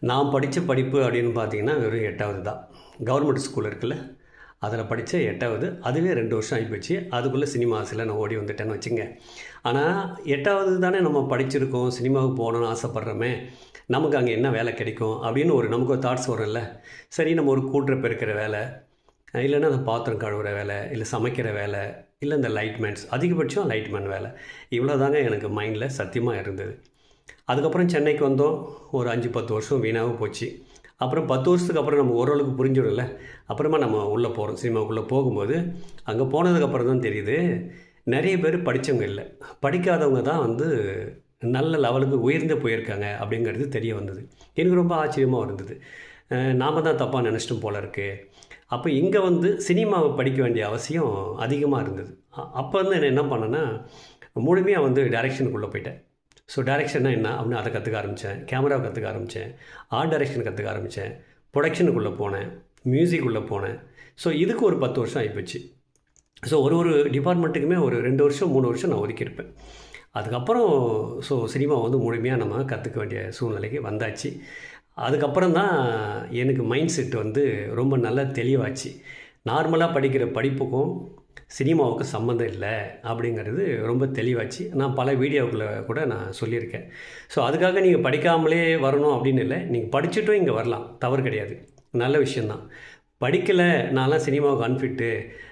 நான் படித்த படிப்பு அப்படின்னு பார்த்தீங்கன்னா வெறும் 8வது தான். கவர்மெண்ட் ஸ்கூல் இருக்குல்ல, அதில் படித்த 8வது. அதுவே 2 வருஷம் ஆகிப்போச்சு. அதுக்குள்ளே சினிமாஸில் நான் ஓடி வந்துட்டேன்னு வச்சுங்க. ஆனால் 8வது தானே நம்ம படிச்சிருக்கோம், சினிமாவுக்கு போகணுன்னு ஆசைப்பட்றோமே, நமக்கு அங்கே என்ன வேலை கிடைக்கும் அப்படின்னு நமக்கு ஒரு தாட்ஸ் வரும்ல. சரி, நம்ம ஒரு கூட்டுற பெருக்கிற வேலை, இல்லைன்னா அந்த பாத்திரம் கழுவுற வேலை, இல்லை சமைக்கிற வேலை, இல்லை இந்த லைட்மேன்ஸ், அதிகபட்சம் லைட்மேன் வேலை, இவ்வளோ தாங்க எனக்கு மைண்டில் சத்தியமாக இருந்தது. அதுக்கப்புறம் சென்னைக்கு வந்தோம். ஒரு 5-10 வருஷம் வீணாக போச்சு. அப்புறம் 10 வருஷத்துக்கு அப்புறம் நம்ம ஓரளவுக்கு புரிஞ்சிடும்ல. அப்புறமா நம்ம உள்ளே போகிறோம். சினிமாவுக்குள்ளே போகும்போது அங்கே போனதுக்கப்புறம் தான் தெரியுது, நிறைய பேர் படித்தவங்க இல்லை, படிக்காதவங்க தான் நல்ல லெவலுக்கு உயர்ந்து போயிருக்காங்க அப்படிங்கிறது தெரிய வந்தது. எனக்கு ரொம்ப ஆச்சரியமாக இருந்தது. நாம் தான் தப்பாக நினச்சிட்டோம் போல இருக்குது. அப்போ இங்கே சினிமாவை படிக்க வேண்டிய அவசியம் அதிகமாக இருந்தது. அப்போ நான் என்ன பண்ணேன்னா, முழுமையாக டைரக்ஷனுக்குள்ளே போயிட்டேன். ஸோ டைரெக்ஷன்னா என்ன அப்படின்னு அதை கற்றுக்க ஆரம்பித்தேன். கேமராவை கற்றுக்க ஆரம்பித்தேன். ஆர்ட் டைரெக்ஷன் கற்றுக்க ஆரம்பித்தேன். ப்ரொடக்ஷனுக்குள்ளே போனேன். மியூசிக்குள்ளே போனேன். ஸோ இதுக்கு ஒரு 10 வருஷம் ஆகிப்போச்சு. ஸோ ஒரு டிபார்ட்மெண்ட்டுக்குமே ஒரு 2 வருஷம் 3 வருஷம் நான் ஒதுக்கியிருப்பேன். அதுக்கப்புறம் சினிமா முழுமையாக நம்ம கற்றுக்க வேண்டிய சூழ்நிலைக்கு வந்தாச்சு. அதுக்கப்புறம் தான் எனக்கு மைண்ட் செட் ரொம்ப நல்லா தெளிவாச்சு. நார்மலாக படிக்கிற படிப்புக்கும் சினிமாவுக்கு சம்மந்தம் இல்லை அப்படிங்கிறது ரொம்ப தெளிவாச்சு. நான் பல வீடியோக்களை கூட நான் சொல்லியிருக்கேன். ஸோ அதுக்காக நீங்கள் படிக்காமலே வரணும் அப்படின்னு இல்லை, நீங்கள் படிச்சுட்டும் இங்கே வரலாம், தவறு கிடையாது, நல்ல விஷயந்தான். படிக்கலை, நான்லாம் சினிமாவுக்கு அன்ஃபிட்டு,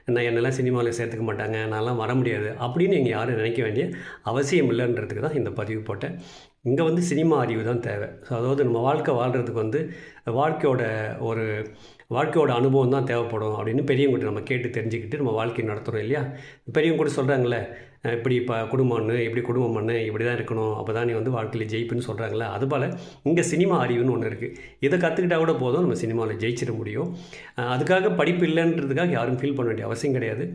என்னெல்லாம் சினிமாவில் சேர்த்துக்க மாட்டாங்க, நான்லாம் வர முடியாது அப்படின்னு நீங்கள் யாரும் நினைக்க வேண்டிய அவசியம் இல்லைன்றதுக்கு தான் இந்த பதிவு போட்டேன். இங்கே சினிமா அறிவு தான் தேவை. ஸோ அதாவது நம்ம வாழ்க்கை வாழ்கிறதுக்கு வாழ்க்கையோட அனுபவம் தான் தேவைப்படும் அப்படின்னு பெரியவங்ககிட்ட நம்ம கேட்டு தெரிஞ்சுக்கிட்டு நம்ம வாழ்க்கையை நடத்துகிறோம் இல்லையா. பெரியவங்க கூட சொல்கிறாங்களே, இப்படி குடும்பம் பண்ணு, இப்படி தான் இருக்கணும், அப்போ தான் நீ வாழ்க்கையில் ஜெயிப்புன்னு சொல்கிறாங்களே. அதுபோல் இங்கே சினிமா அறிவுன்னு ஒன்று இருக்குது. இதை கற்றுக்கிட்டால் கூட போதும், நம்ம சினிமாவில் ஜெயிச்சிட முடியும். அதுக்காக படிப்பு இல்லைன்றதுக்காக யாரும் ஃபீல் பண்ண வேண்டிய அவசியம் கிடையாது.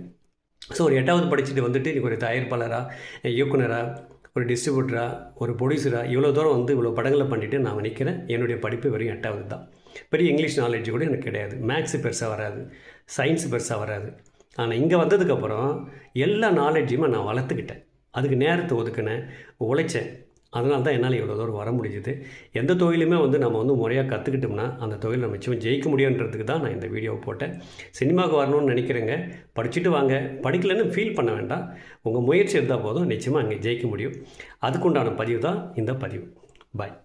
ஸோ ஒரு 8வது படிச்சுட்டு இன்றைக்கி ஒரு தயாரிப்பாளராக, இயக்குனராக, ஒரு டிஸ்ட்ரிபியூட்டராக, ஒரு ப்ரொடியூசராக இவ்வளோ தூரம் இவ்வளோ படங்களை பண்ணிவிட்டு நான் நினைக்கிறேன். என்னுடைய படிப்பு வெறும் 8வது தான். பெரிய இங்கிலீஷ் நாலேஜ் கூட எனக்கு கிடையாது. மேக்ஸு பெருசாக வராது, சயின்ஸு பெருசாக வராது. ஆனால் இங்கே வந்ததுக்கப்புறம் எல்லா நாலேஜையுமே நான் வளர்த்துக்கிட்டேன். அதுக்கு நேரத்தை ஒதுக்கினேன், உழைச்சேன். அதனால தான் என்னால் இவ்வளோ தூரம் வர முடிஞ்சுது. எந்த தொழிலுமே நம்ம முறையாக கற்றுக்கிட்டோம்னா அந்த தொழில் நம்ம நிச்சயமாக ஜெயிக்க முடியுன்றதுக்கு தான் நான் இந்த வீடியோவை போட்டேன். சினிமாவுக்கு வரணும்னு நினைக்கிறேங்க, படிச்சுட்டு வாங்க. படிக்கலைன்னு ஃபீல் பண்ண வேண்டாம். உங்கள் முயற்சி இருந்தால் போதும், நிச்சயமாக அங்கே ஜெயிக்க முடியும். அதுக்குண்டான பதிவு தான் இந்த பதிவு. பாய்.